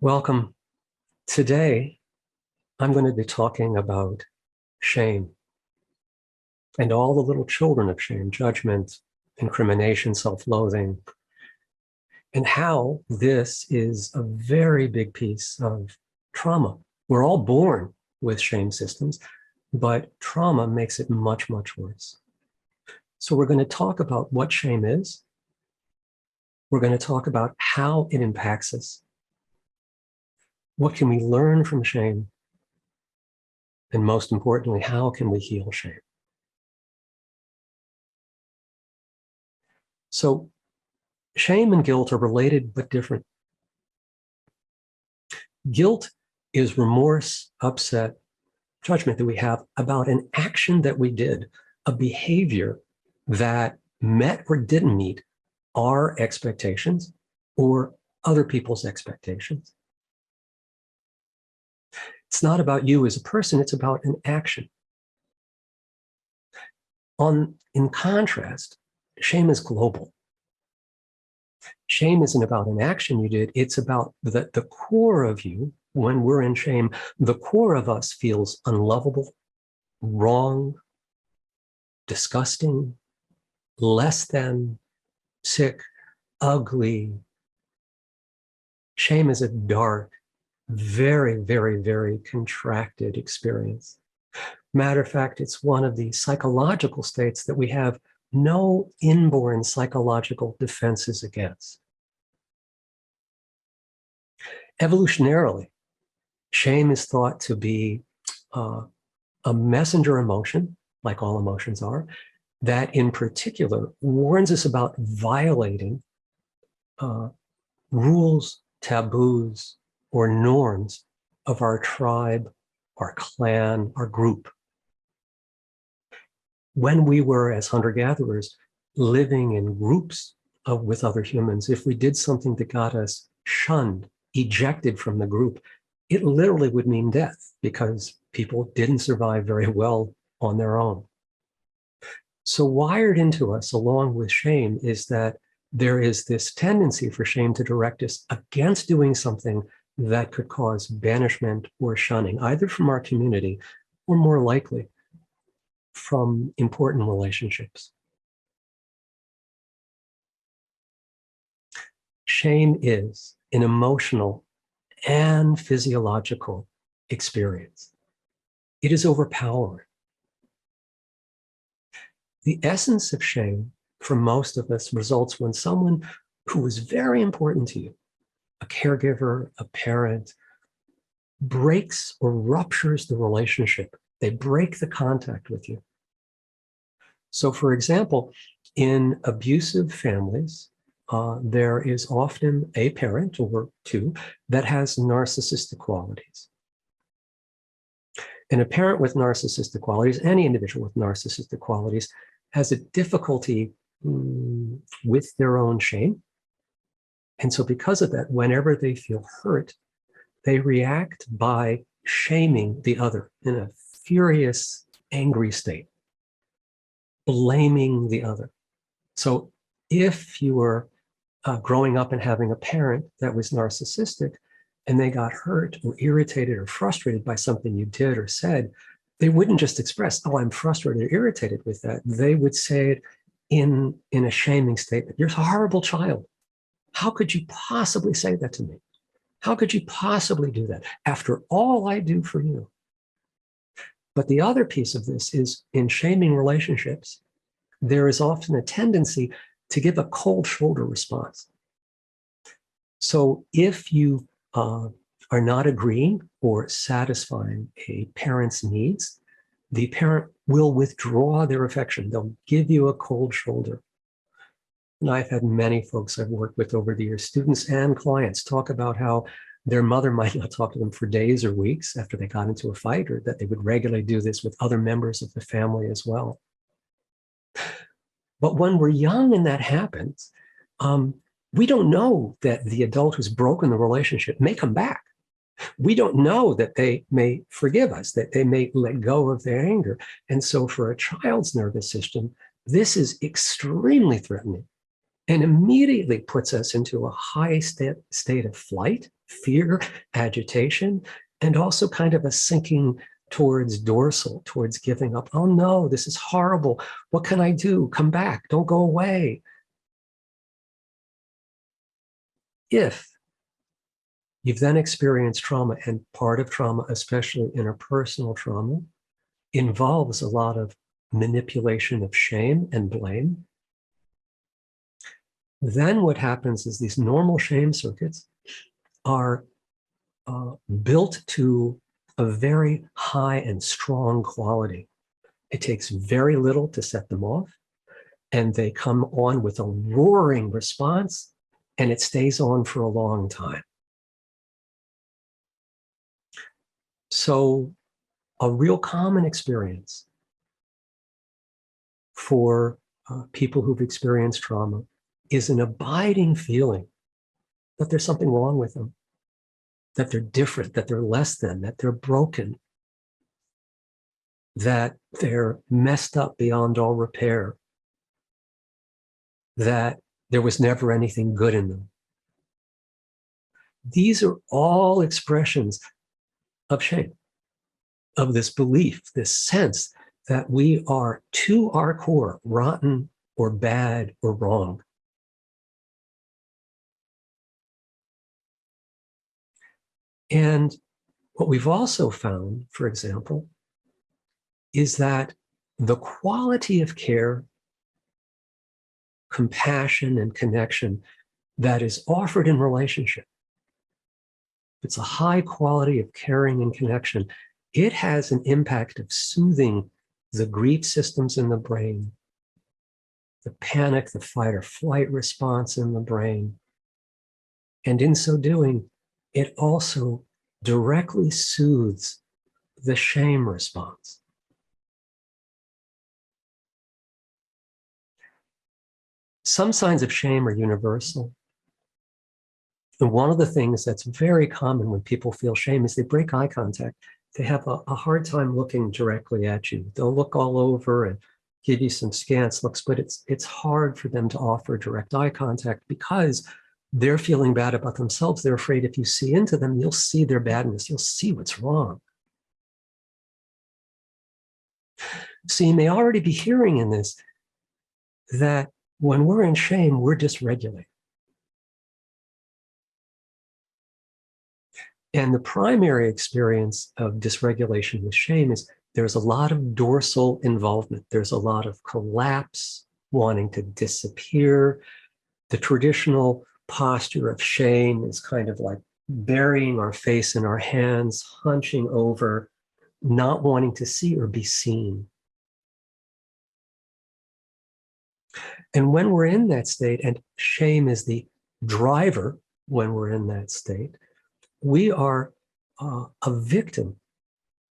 Welcome. Today, I'm going to be talking about shame and all the little children of shame, judgment, incrimination, self-loathing, and how this is a very big piece of trauma. We're all born with shame systems, but trauma makes it much, much worse. So we're going to talk about what shame is. We're going to talk about how it impacts us. What can we learn from shame? And most importantly, how can we heal shame? So shame and guilt are related but different. Guilt is remorse, upset, judgment that we have about an action that we did, a behavior that met or didn't meet our expectations or other people's expectations. It's not about you as a person, it's about an action. In contrast, shame is global. Shame isn't about an action you did, it's about the core of you. When we're in shame, the core of us feels unlovable, wrong, disgusting, less than, sick, ugly. Shame is a dark, very, very, very contracted experience. Matter of fact, it's one of the psychological states that we have no inborn psychological defenses against. Evolutionarily, shame is thought to be a messenger emotion, like all emotions are, that in particular warns us about violating rules, taboos, or norms of our tribe, our clan, our group. When we were, as hunter-gatherers, living in groups with other humans, if we did something that got us shunned, ejected from the group, it literally would mean death because people didn't survive very well on their own. So wired into us, along with shame, is that there is this tendency for shame to direct us against doing something that could cause banishment or shunning, either from our community or more likely from important relationships. Shame is an emotional and physiological experience. It is overpowering. The essence of shame for most of us results when someone who is very important to you, a caregiver, a parent, breaks or ruptures the relationship. They break the contact with you. So for example, in abusive families, there is often a parent or two that has narcissistic qualities. And a parent with narcissistic qualities, any individual with narcissistic qualities, has a difficulty with their own shame. And so because of that, whenever they feel hurt, they react by shaming the other in a furious, angry state, blaming the other. So if you were growing up and having a parent that was narcissistic and they got hurt or irritated or frustrated by something you did or said, they wouldn't just express, oh, I'm frustrated or irritated with that. They would say it in a shaming statement. You're a horrible child. How could you possibly say that to me? How could you possibly do that after all I do for you? But the other piece of this is in shaming relationships, there is often a tendency to give a cold shoulder response. So if you are not agreeing or satisfying a parent's needs, the parent will withdraw their affection. They'll give you a cold shoulder. And I've had many folks I've worked with over the years, students and clients, talk about how their mother might not talk to them for days or weeks after they got into a fight, or that they would regularly do this with other members of the family as well. But when we're young and that happens, we don't know that the adult who's broken the relationship may come back. We don't know that they may forgive us, that they may let go of their anger. And so for a child's nervous system, this is extremely threatening and immediately puts us into a high state of flight, fear, agitation, and also kind of a sinking towards dorsal, towards giving up. Oh no, this is horrible. What can I do? Come back. Don't go away. If you've then experienced trauma, and part of trauma, especially interpersonal trauma, involves a lot of manipulation of shame and blame, then what happens is these normal shame circuits are built to a very high and strong quality. It takes very little to set them off, and they come on with a roaring response, and it stays on for a long time. So a real common experience for people who've experienced trauma is an abiding feeling that there's something wrong with them, that they're different, that they're less than, that they're broken, that they're messed up beyond all repair, that there was never anything good in them. These are all expressions of shame, of this belief, this sense that we are to our core rotten or bad or wrong. And what we've also found, for example, is that the quality of care, compassion, and connection that is offered in relationship, it's a high quality of caring and connection. It has an impact of soothing the grief systems in the brain, the panic, the fight or flight response in the brain. And in so doing, it also directly soothes the shame response. Some signs of shame are universal. And one of the things that's very common when people feel shame is they break eye contact. They have a hard time looking directly at you. They'll look all over and give you some scant looks, but it's hard for them to offer direct eye contact because they're feeling bad about themselves. They're afraid if you see into them, you'll see their badness. You'll see what's wrong. So you may already be hearing in this that when we're in shame, we're dysregulated. And the primary experience of dysregulation with shame is there's a lot of dorsal involvement. There's a lot of collapse, wanting to disappear. The traditional posture of shame is kind of like burying our face in our hands, hunching over, not wanting to see or be seen. And when we're in that state, and shame is the driver when we're in that state, we are a victim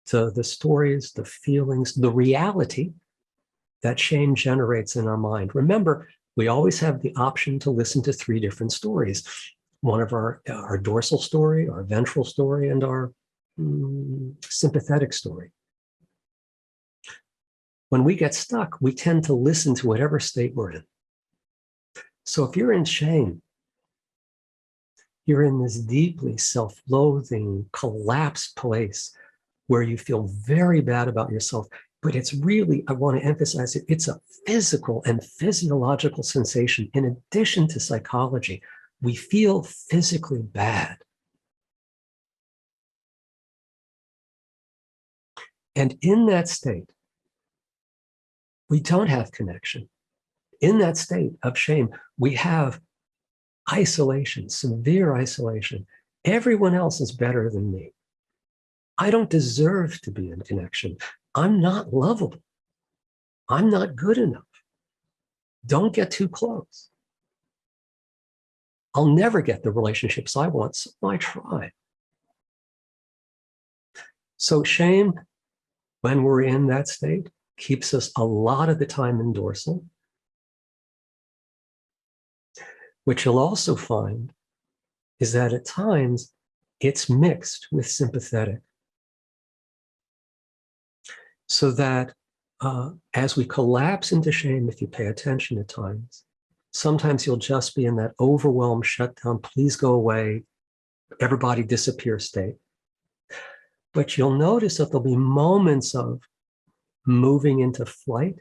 to the stories, the feelings, the reality that shame generates in our mind. Remember, we always have the option to listen to 3 different stories. One of our dorsal story, our ventral story, and our sympathetic story. When we get stuck, we tend to listen to whatever state we're in. So if you're in shame, you're in this deeply self-loathing, collapsed place where you feel very bad about yourself. But it's really, I want to emphasize it, it's a physical and physiological sensation. In addition to psychology, we feel physically bad. And in that state, we don't have connection. In that state of shame, we have isolation, severe isolation. Everyone else is better than me. I don't deserve to be in connection. I'm not lovable. I'm not good enough. Don't get too close. I'll never get the relationships I want, so I try. So shame, when we're in that state, keeps us a lot of the time in dorsal, which you'll also find is that at times it's mixed with sympathetic. So that as we collapse into shame, if you pay attention at times, sometimes you'll just be in that overwhelmed shutdown, please go away, everybody disappear state. But you'll notice that there'll be moments of moving into flight,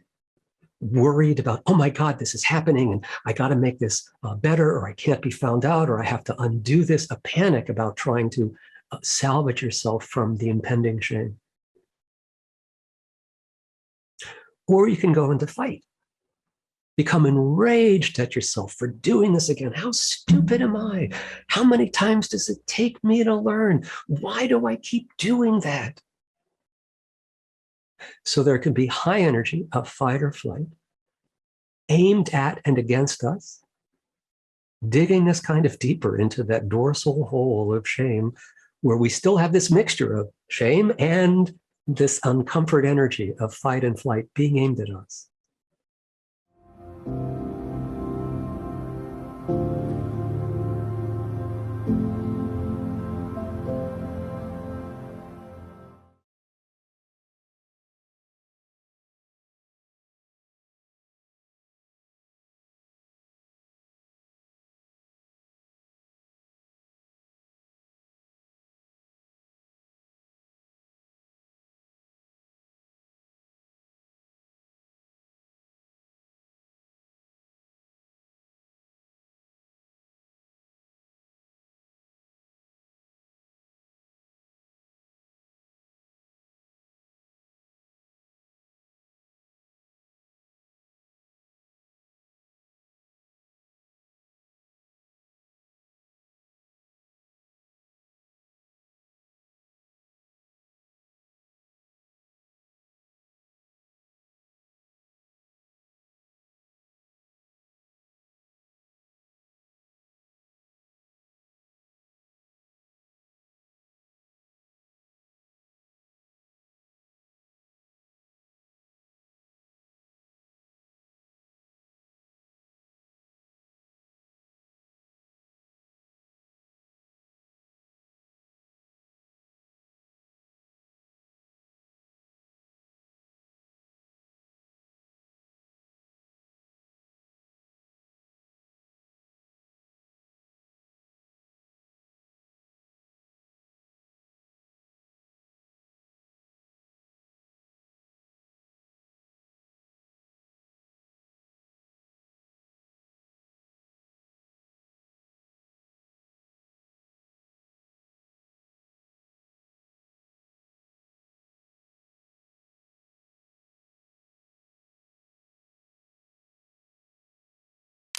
worried about, oh my God, this is happening and I got to make this better, or I can't be found out, or I have to undo this, a panic about trying to salvage yourself from the impending shame. Or you can go into fight, become enraged at yourself for doing this again. How stupid am I? How many times does it take me to learn? Why do I keep doing that? So there can be high energy of fight or flight aimed at and against us, digging this kind of deeper into that dorsal hole of shame, where we still have this mixture of shame and this uncomfort energy of fight and flight being aimed at us.